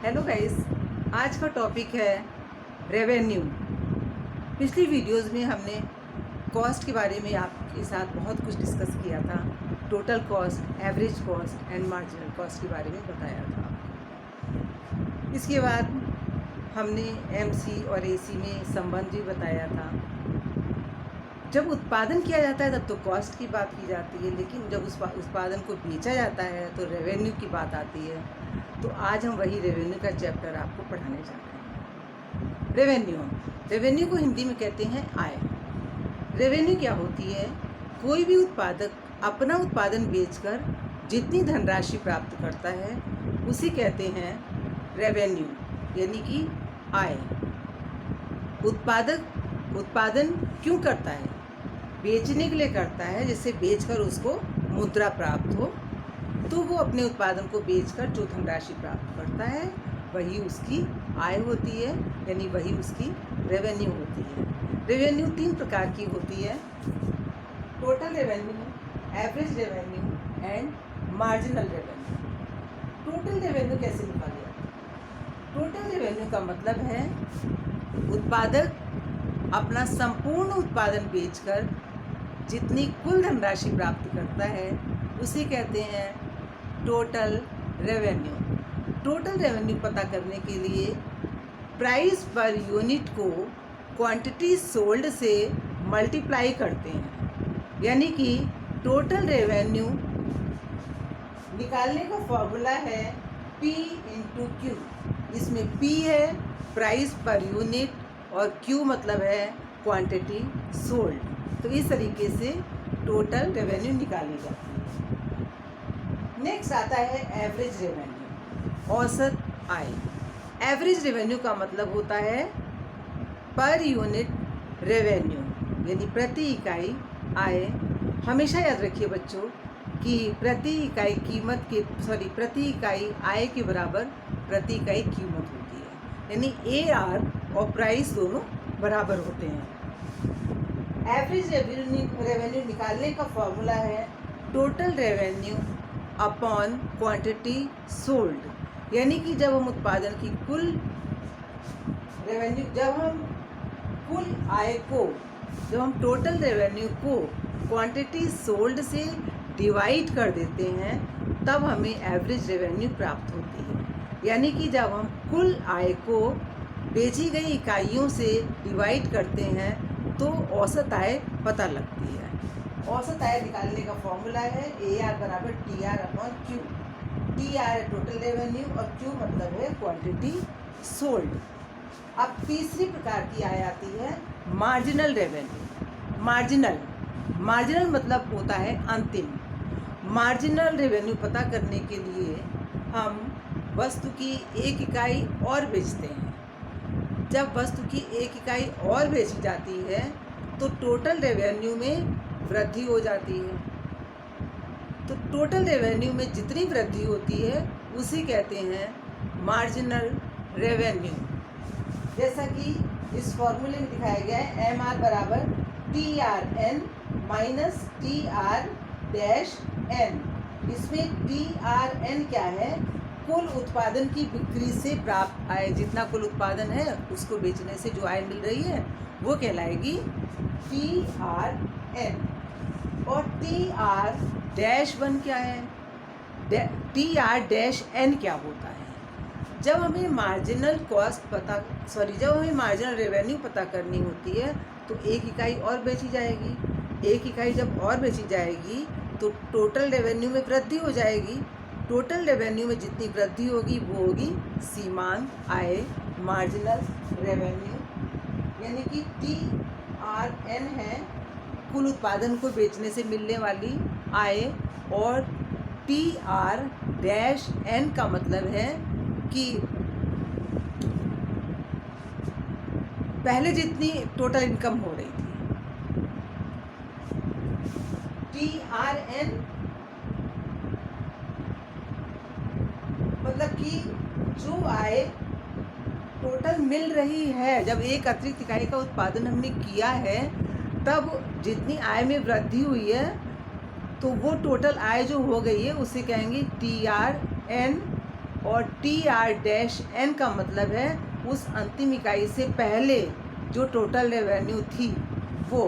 Hello guys, आज का topic है रेवेन्यू। पिछली वीडियोस में हमने कॉस्ट के बारे में आपके साथ बहुत कुछ डिस्कस किया था। Total cost, average cost and marginal cost के बारे में बताया था। इसके बाद हमने एमसी और एसी में संबंध भी बताया था। जब उत्पादन किया जाता है तब तो कॉस्ट की बात की जाती है, लेकिन जब उस उत्पादन को बेचा जाता है तो रेवेन्यू की बात आती है। तो आज हम वही रेवेन्यू का चैप्टर आपको पढ़ाने जा रहे हैं। रेवेन्यू को हिंदी में कहते हैं आय। रेवेन्यू क्या होती है? कोई भी उत्पादक अपना उत्पादन बेचकर जितनी धनराशि प्राप्त करता है उसे कहते हैं रेवेन्यू, यानी कि आय। उत्पादक उत्पादन क्यों करता है? बेचने के लिए करता है, जिससे बेचकर उसको मुद्रा प्राप्त हो। तो वो अपने उत्पादन को बेचकर जो धनराशि प्राप्त करता है वही उसकी आय होती है, यानी वही उसकी रेवेन्यू होती है। रेवेन्यू 3 प्रकार की होती है: total revenue, average revenue and marginal revenue. Total revenue कैसे निकाले जाते हैं? टोटल रेवेन्यू का मतलब है उत्पादक अपना संपूर्ण उत्पादन बेचकर जितनी कुल धनराशि प्राप्त करता है उसे कहते हैं टोटल रेवेन्यू। टोटल रेवेन्यू पता करने के लिए प्राइस पर यूनिट को क्वांटिटी सोल्ड से मल्टीप्लाई करते हैं, यानी कि टोटल रेवेन्यू निकालने का फॉर्मूला है P इंटू क्यू। इसमें P है प्राइस पर यूनिट और Q मतलब है क्वांटिटी सोल्ड। तो इस तरीके से टोटल रेवेन्यू निकाली जाती है। नेक्स्ट आता है एवरेज रेवेन्यू, औसत आय। एवरेज रेवेन्यू का मतलब होता है पर यूनिट रेवेन्यू, यानी प्रति इकाई आय। हमेशा याद रखिए बच्चों कि प्रति इकाई प्रति इकाई आय के बराबर प्रति इकाई कीमत होती है, यानी AR और प्राइस दोनों बराबर होते हैं। एवरेज रेवेन्यू निकालने का फॉर्मूला है total revenue upon quantity sold, यानी कि जब हम उत्पादन की कुल रेवेन्यू जब हम टोटल रेवेन्यू को क्वांटिटी सोल्ड से डिवाइड कर देते हैं तब हमें एवरेज रेवेन्यू प्राप्त होती है। यानी कि जब हम कुल आय को बेची गई इकाइयों से डिवाइड करते हैं तो औसत आय पता लगती है। औसत आय निकालने का फॉर्मूला है AR बराबर TR अपॉन Q। TR है टोटल रेवेन्यू और Q मतलब है क्वांटिटी सोल्ड। अब तीसरी प्रकार की आय आती है मार्जिनल रेवेन्यू। मार्जिनल मतलब होता है अंतिम। मार्जिनल रेवेन्यू पता करने के लिए हम वस्तु की एक इकाई और बेचते हैं। जब वस्तु की एक इकाई और बेची जाती है तो टोटल रेवेन्यू में वृद्धि हो जाती है। तो टोटल रेवेन्यू में जितनी वृद्धि होती है उसे कहते हैं मार्जिनल रेवेन्यू। जैसा कि इस फॉर्मूले में दिखाया गया है, MR बराबर TRN minus TR dash N। इसमें TRN क्या है? कुल उत्पादन की बिक्री से प्राप्त आय। जितना कुल उत्पादन है उसको बेचने से जो आय मिल रही है वो कहलाएगी TRN। और TR डैश 1 क्या है? TR डैश N क्या होता है? जब हमें मार्जिनल रेवेन्यू पता करनी होती है तो एक इकाई और बेची जाएगी। एक इकाई जब और बेची जाएगी तो टोटल रेवेन्यू में वृद्धि हो जाएगी। टोटल रेवेन्यू में जितनी वृद्धि होगी वो होगी सीमांत आय, मार्जिनल रेवेन्यू, यानी कि TRN है कुल उत्पादन को बेचने से मिलने वाली आय, और TR डैश N का मतलब है कि पहले जितनी टोटल इनकम हो रही थी। TRN मतलब कि जो आय टोटल मिल रही है, जब एक अतिरिक्त इकाई का उत्पादन हमने किया है तब जितनी आय में वृद्धि हुई है तो वो टोटल आय जो हो गई है उसे कहेंगे TRN और TR-N का मतलब है उस अंतिम इकाई से पहले जो टोटल रेवेन्यू थी वो।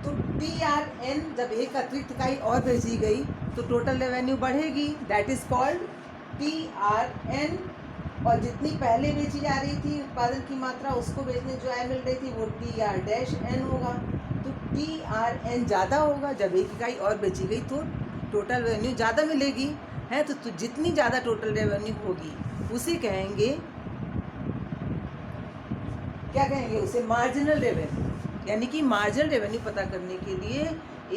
तो TRN जब एक अतिरिक्त इकाई और बेची गई तो टोटल रेवेन्यू बढ़ेगी, दैट इज कॉल्ड TRN। और जितनी पहले बेची जा रही थी उत्पादन की मात्रा, उसको बेचने जो आय मिल रही थी वो TR-N होगा। तो TRN ज़्यादा होगा, जब एक इकाई और बेची गई तो टोटल रेवेन्यू ज़्यादा मिलेगी, है तो जितनी ज़्यादा टोटल रेवेन्यू होगी उसे कहेंगे, क्या कहेंगे उसे, मार्जिनल रेवेन्यू। यानी कि मार्जिनल रेवेन्यू पता करने के लिए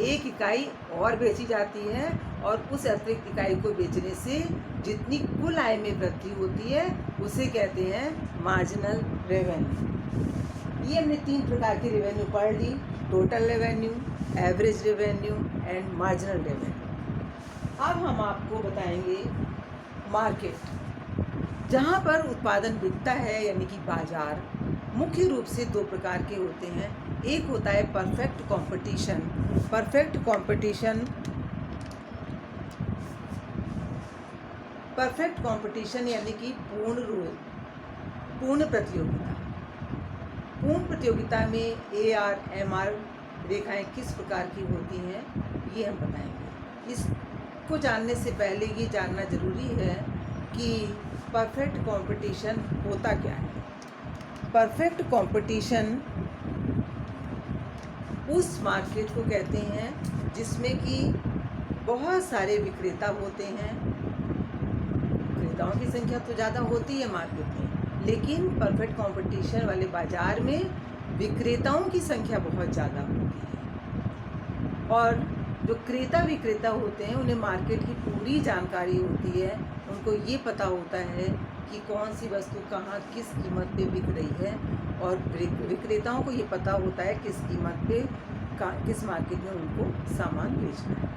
एक इकाई और बेची जाती है और उस अतिरिक्त इकाई को बेचने से जितनी कुल आय में वृद्धि होती है उसे कहते हैं मार्जिनल रेवेन्यू। ये हमने 3 प्रकार की रेवेन्यू पढ़ ली, total revenue, average revenue and marginal revenue. अब हम आपको बताएंगे मार्केट, जहाँ पर उत्पादन बिकता है यानी कि बाजार। मुख्य रूप से 2 प्रकार के होते हैं। एक होता है परफेक्ट कंपटीशन। परफेक्ट कंपटीशन यानी कि पूर्ण प्रतियोगिता। पूर्ण प्रतियोगिता में AR-MR रेखाएं किस प्रकार की होती हैं ये हम बताएंगे। इसको जानने से पहले ये जानना जरूरी है कि परफेक्ट कंपटीशन होता क्या है। परफेक्ट कंपटीशन उस मार्केट को कहते हैं जिसमें कि बहुत सारे विक्रेता होते हैं। विक्रेताओं की संख्या तो ज़्यादा होती है मार्केट में, लेकिन परफेक्ट कंपटीशन वाले बाजार में विक्रेताओं की संख्या बहुत ज़्यादा होती है और जो क्रेता विक्रेता होते हैं उन्हें मार्केट की पूरी जानकारी होती है। उनको ये पता होता है कि कौन सी वस्तु कहाँ किस कीमत पे बिक रही है और विक्रेताओं को ये पता होता है किस कीमत पे किस मार्केट में उनको सामान बेचना है।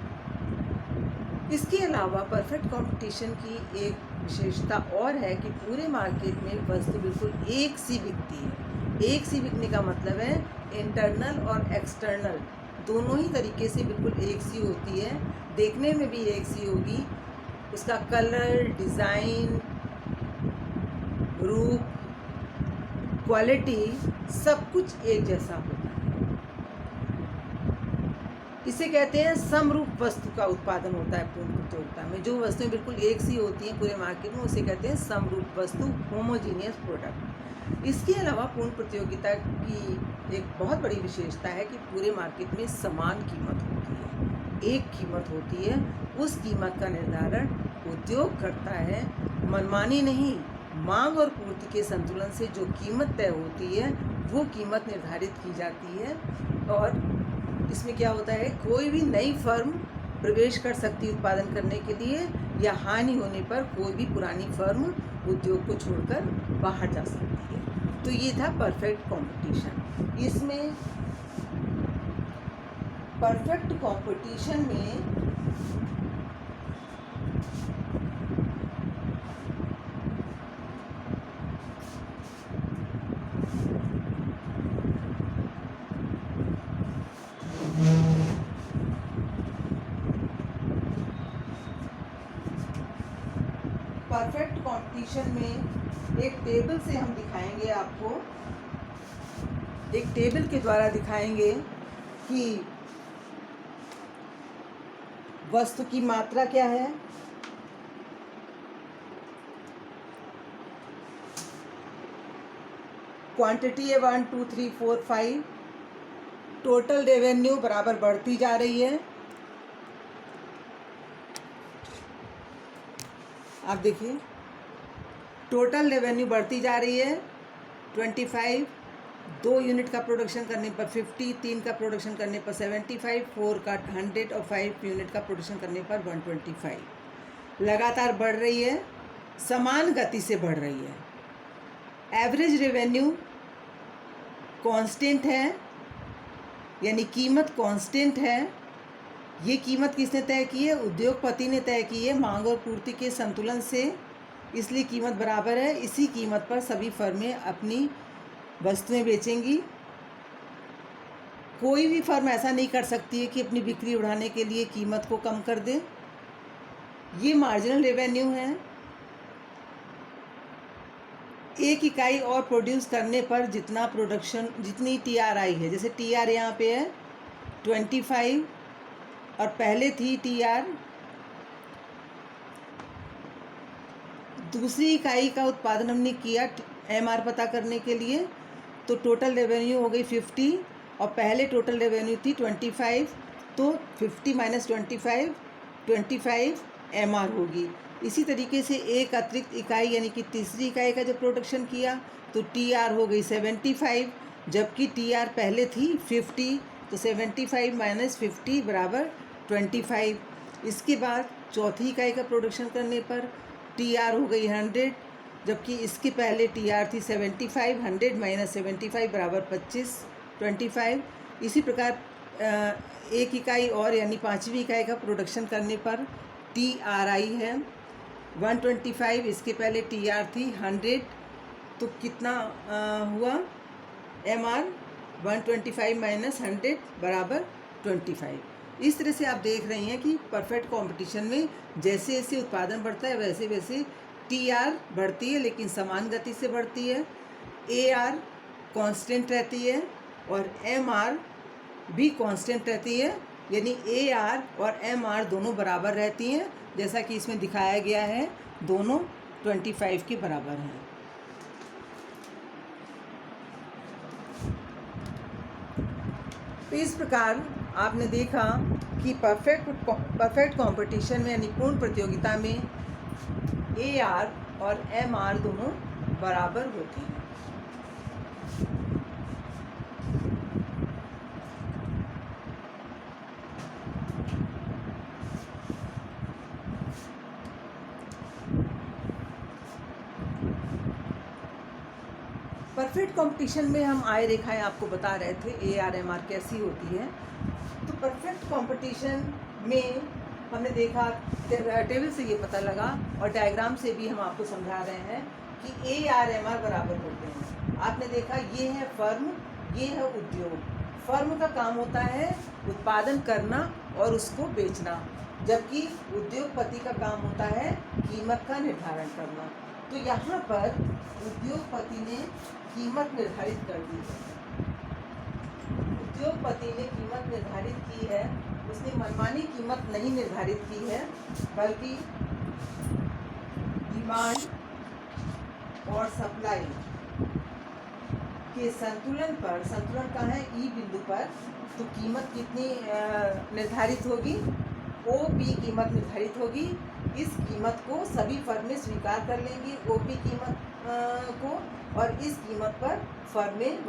इसके अलावा परफेक्ट कंपटीशन की एक विशेषता और है कि पूरे मार्केट में वस्तु बिल्कुल एक सी बिकती है। एक सी बिकने का मतलब है इंटरनल और एक्सटर्नल दोनों ही तरीके से बिल्कुल एक सी होती है। देखने में भी एक सी होगी, उसका कलर, डिज़ाइन, रूप, क्वालिटी सब कुछ एक जैसा होता है। इसे कहते हैं समरूप वस्तु का उत्पादन होता है पूर्ण प्रतियोगिता में। जो वस्तुएं बिल्कुल एक सी होती हैं पूरे मार्केट में उसे कहते हैं समरूप वस्तु, होमोजीनियस प्रोडक्ट। इसके अलावा पूर्ण प्रतियोगिता की एक बहुत बड़ी विशेषता है कि पूरे मार्केट में समान कीमत होती है, एक कीमत होती है। उस कीमत का निर्धारण उद्योग करता है, मनमानी नहीं। मांग और पूर्ति के संतुलन से जो कीमत तय होती है वो कीमत निर्धारित की जाती है। और इसमें क्या होता है, कोई भी नई फर्म प्रवेश कर सकती है उत्पादन करने के लिए, या हानि होने पर कोई भी पुरानी फर्म उद्योग को छोड़कर बाहर जा सकती है। तो ये था परफेक्ट कंपटीशन। इसमें परफेक्ट कंपटीशन में परफेक्ट कंपटीशन में एक टेबल से हम दिखाएंगे आपको, एक टेबल के द्वारा दिखाएंगे कि वस्तु की मात्रा क्या है, क्वांटिटी है 1 2 3 4 5, टोटल रेवेन्यू बराबर बढ़ती जा रही है। आप देखिए टोटल रेवेन्यू बढ़ती जा रही है। 25, 2 यूनिट का प्रोडक्शन करने पर 50, 3 का प्रोडक्शन करने पर 75, 4 का 100 और 5 यूनिट का प्रोडक्शन करने पर 125 लगातार बढ़ रही है, समान गति से बढ़ रही है। एवरेज रेवेन्यू कांस्टेंट है, यानी कीमत कांस्टेंट है। ये कीमत किसने तय की है? उद्योगपति ने तय की है मांग और पूर्ति के संतुलन से, इसलिए कीमत बराबर है। इसी कीमत पर सभी फर्में अपनी वस्तुएं बेचेंगी। कोई भी फर्म ऐसा नहीं कर सकती है कि अपनी बिक्री बढ़ाने के लिए कीमत को कम कर दे। ये मार्जिनल रेवेन्यू है। एक इकाई और प्रोड्यूस करने पर जितना प्रोडक्शन, जितनी TRI है, जैसे TR यहाँ पे है 25 और पहले थी TR, दूसरी इकाई का उत्पादन हमने किया MR पता करने के लिए, तो टोटल रेवेन्यू हो गई 50 और पहले टोटल रेवेन्यू थी 25, तो 50 माइनस 25 MR होगी। इसी तरीके से एक अतिरिक्त इकाई यानी कि तीसरी इकाई का जब प्रोडक्शन किया तो TR हो गई 75, जबकि TR पहले थी 50, तो 75 माइनस 50 बराबर 25। इसके बाद चौथी इकाई का प्रोडक्शन करने पर TR हो गई 100, जबकि इसके पहले TR थी 75, 100 माइनस 75 बराबर 25। इसी प्रकार एक इकाई और यानी पाँचवीं इकाई का प्रोडक्शन करने पर TRI है 125, इसके पहले TR थी 100, तो कितना हुआ MR 125 माइनस 100 बराबर 25। इस तरह से आप देख रही हैं कि परफेक्ट कंपटीशन में जैसे जैसे उत्पादन बढ़ता है वैसे वैसे TR बढ़ती है, लेकिन समान गति से बढ़ती है। AR कांस्टेंट रहती है और MR भी कांस्टेंट रहती है, यानी AR और MR दोनों बराबर रहती हैं, जैसा कि इसमें दिखाया गया है, दोनों 25 के बराबर हैं। तो इस प्रकार आपने देखा कि परफेक्ट कंपटीशन में यानी पूर्ण प्रतियोगिता में AR और MR दोनों बराबर होती हैं। परफेक्ट कंपटीशन में हम आय रेखाएं आपको बता रहे थे AR MR कैसी होती है। तो परफेक्ट कंपटीशन में हमने देखा, टेबल से ये पता लगा और डायग्राम से भी हम आपको समझा रहे हैं कि AR MR बराबर होते हैं। आपने देखा ये है फर्म, ये है उद्योग। फर्म का काम होता है उत्पादन करना और उसको बेचना, जबकि उद्योगपति का काम होता है कीमत का निर्धारण करना। तो यहाँ पर उद्योगपति ने कीमत निर्धारित कर दी है। उद्योगपति ने कीमत निर्धारित की है, उसने मनमानी कीमत नहीं निर्धारित की है, बल्कि डिमांड और सप्लाई के संतुलन पर, संतुलन कहाँ है E बिंदु पर, तो कीमत कितनी निर्धारित होगी, OP कीमत निर्धारित होगी। इस कीमत को सभी फर्में स्वीकार कर लेंगी OP कीमत को, और इस कीमत पर फर्में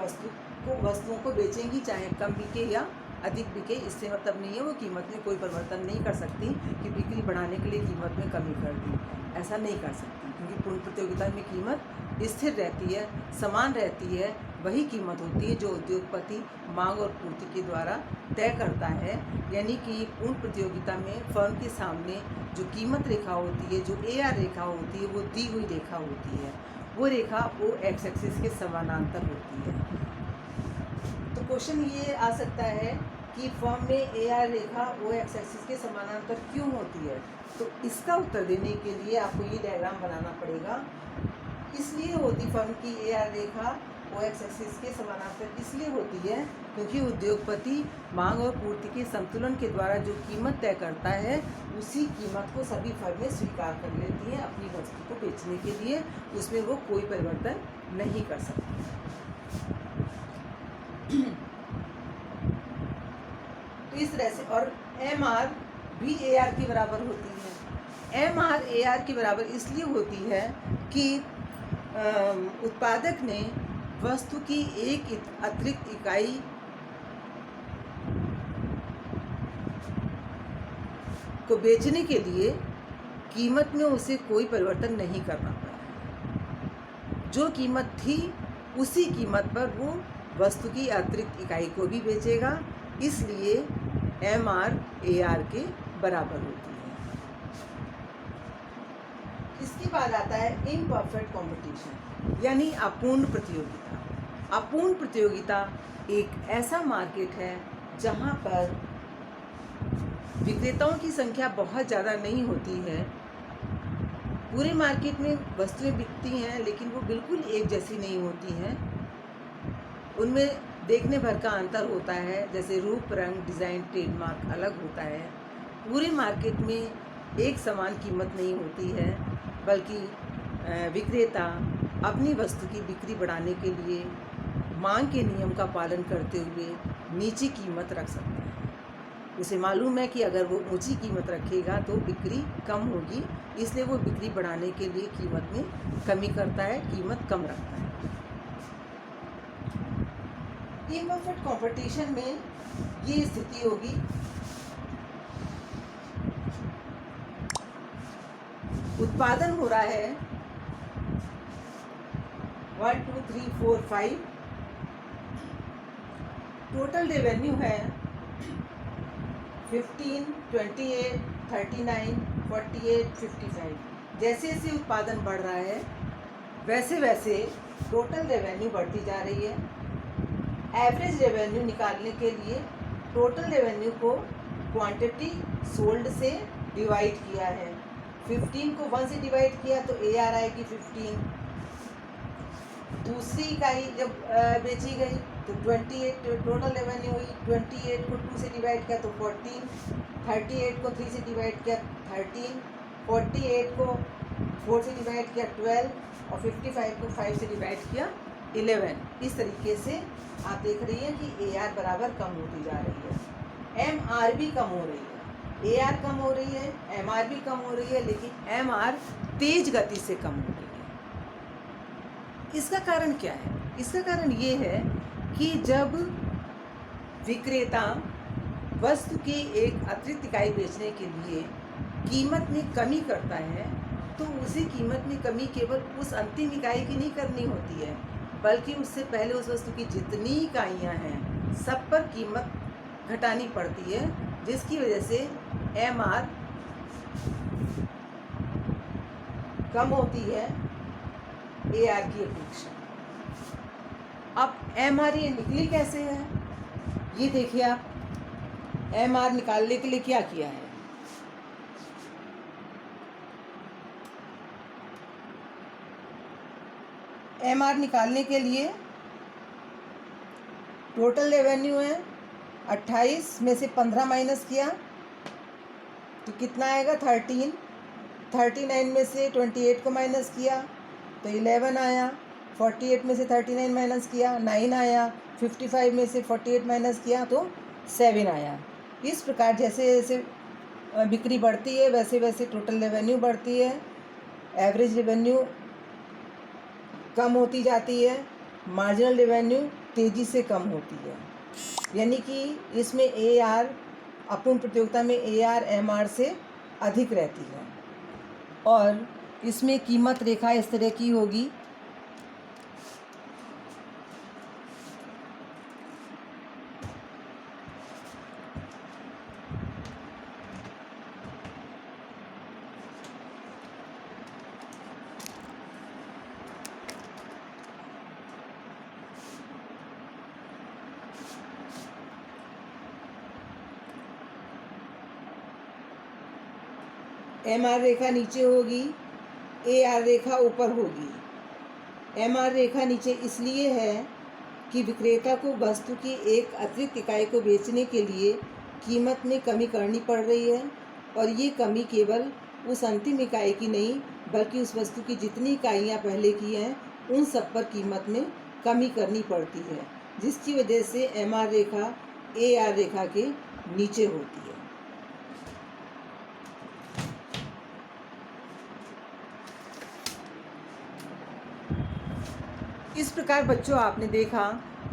वस्तुओं को बेचेंगी, चाहे कम बिके या अधिक बिके। इससे मतलब नहीं है वो कीमत में कोई परिवर्तन नहीं कर सकती कि बिक्री बढ़ाने के लिए कीमत में कमी कर दी, ऐसा नहीं कर सकती, क्योंकि पूर्ण प्रतियोगिता में कीमत स्थिर रहती है, समान रहती है। वही कीमत होती है जो उद्योगपति मांग और पूर्ति के द्वारा तय करता है। यानी कि पूर्ण प्रतियोगिता में फर्म के सामने जो कीमत रेखा होती है, जो AR रेखा होती है, वो दी हुई रेखा होती है। वो रेखा वो X एक्सिस के समानांतर होती है। तो क्वेश्चन ये आ सकता है कि फर्म में AR रेखा वो X एक्सिस के समानांतर क्यों होती है। तो इसका उत्तर देने के लिए आपको ये डायग्राम बनाना पड़ेगा। इसलिए होती फर्म की AR रेखा वो X एक्सिस के समानांतर इसलिए होती है क्योंकि उद्योगपति मांग और पूर्ति के संतुलन के द्वारा जो कीमत तय करता है, उसी कीमत को सभी फर्में स्वीकार कर लेती हैं अपनी वस्तु को बेचने के लिए। उसमें वो कोई परिवर्तन नहीं कर सकती। तो इस तरह से, और MR भी AR के बराबर होती है। MR AR के बराबर इसलिए होती है कि उत्पादक ने वस्तु की एक अतिरिक्त इकाई को बेचने के लिए कीमत में उसे कोई परिवर्तन नहीं करना पड़ा। जो कीमत थी उसी कीमत पर वो वस्तु की अतिरिक्त इकाई को भी बेचेगा, इसलिए MR AR के बराबर होती है। इसके बाद आता है इम्परफेक्ट कंपटीशन, यानी अपूर्ण प्रतियोगिता। अपूर्ण प्रतियोगिता एक ऐसा मार्केट है जहाँ पर विक्रेताओं की संख्या बहुत ज़्यादा नहीं होती है। पूरे मार्केट में वस्तुएं बिकती हैं, लेकिन वो बिल्कुल एक जैसी नहीं होती हैं। उनमें देखने भर का अंतर होता है, जैसे रूप, रंग, डिज़ाइन, ट्रेडमार्क अलग होता है। पूरे मार्केट में एक समान कीमत नहीं होती है, बल्कि विक्रेता अपनी वस्तु की बिक्री बढ़ाने के लिए मांग के नियम का पालन करते हुए नीची कीमत रख सकता है। उसे मालूम है कि अगर वो ऊंची कीमत रखेगा तो बिक्री कम होगी, इसलिए वो बिक्री बढ़ाने के लिए कीमत में कमी करता है, कीमत कम रखता है। इम्परफेक्ट कंपटीशन में ये स्थिति होगी। उत्पादन हो रहा है 1 2 3 4 5, टोटल रेवेन्यू है 15, 28, 39, 48, 55। जैसे जैसे उत्पादन बढ़ रहा है वैसे वैसे टोटल रेवेन्यू बढ़ती जा रही है। एवरेज रेवेन्यू निकालने के लिए टोटल रेवेन्यू को क्वांटिटी सोल्ड से डिवाइड किया है। 15 को 1 से डिवाइड किया तो AR आएगी 15। दूसरी इकाई जब बेची गई तो 28 टोटल रेवेन्यू हुई। 28 को 2 से डिवाइड किया तो 14, 38 को 3 से डिवाइड किया 13, 48 को 4 से डिवाइड किया 12 और 55 को 5 से डिवाइड किया 11। इस तरीके से आप देख रही हैं कि AR बराबर कम होती जा रही है। MR भी कम हो रही है। AR कम हो रही है, MR भी कम हो रही है, लेकिन MR तेज गति से कम हो रही है। इसका कारण क्या है? इसका कारण ये है कि जब विक्रेता वस्तु की एक अतिरिक्त इकाई बेचने के लिए कीमत में कमी करता है, तो उसी कीमत में कमी केवल उस अंतिम इकाई की नहीं करनी होती है, बल्कि उससे पहले उस वस्तु की जितनी इकाइयाँ हैं सब पर कीमत घटानी पड़ती है, जिसकी वजह से MR कम होती है AR की अपेक्षा। अब MR ये निकली कैसे है, ये देखिए आप। MR निकालने के लिए क्या किया है? MR निकालने के लिए टोटल रेवेन्यू है 28 में से 15 माइनस किया तो कितना आएगा 13। 39 में से 28 को माइनस किया तो 11 आया। 48 में से 39 माइनस किया 9 आया। 55 में से 48 माइनस किया तो 7 आया। इस प्रकार जैसे जैसे बिक्री बढ़ती है वैसे वैसे टोटल रेवेन्यू बढ़ती है, एवरेज रेवेन्यू कम होती जाती है, मार्जिनल रेवेन्यू तेज़ी से कम होती है। यानी कि इसमें AR अपूर्ण प्रतियोगिता में AR MR से अधिक रहती है और इसमें कीमत रेखा इस तरह की होगी। MR रेखा नीचे होगी, AR रेखा ऊपर होगी। MR रेखा नीचे इसलिए है कि विक्रेता को वस्तु की एक अतिरिक्त इकाई को बेचने के लिए कीमत में कमी करनी पड़ रही है और ये कमी केवल उस अंतिम इकाई की नहीं बल्कि उस वस्तु की जितनी इकाइयाँ पहले की हैं उन सब पर कीमत में कमी करनी पड़ती है, जिसकी वजह से MR रेखा AR रेखा के नीचे होती है। इस प्रकार बच्चों आपने देखा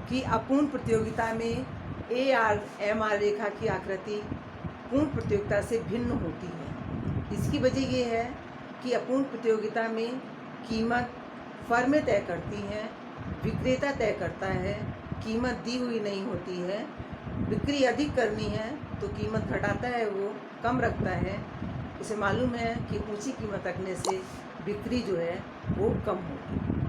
कि अपूर्ण प्रतियोगिता में AR MR रेखा की आकृति पूर्ण प्रतियोगिता से भिन्न होती है। इसकी वजह ये है कि अपूर्ण प्रतियोगिता में कीमत फर्में तय करती हैं, विक्रेता तय करता है, कीमत दी हुई नहीं होती है। बिक्री अधिक करनी है तो कीमत घटाता है, वो कम रखता है। उसे मालूम है कि ऊंची कीमत रखने से बिक्री जो है वो कम होगी।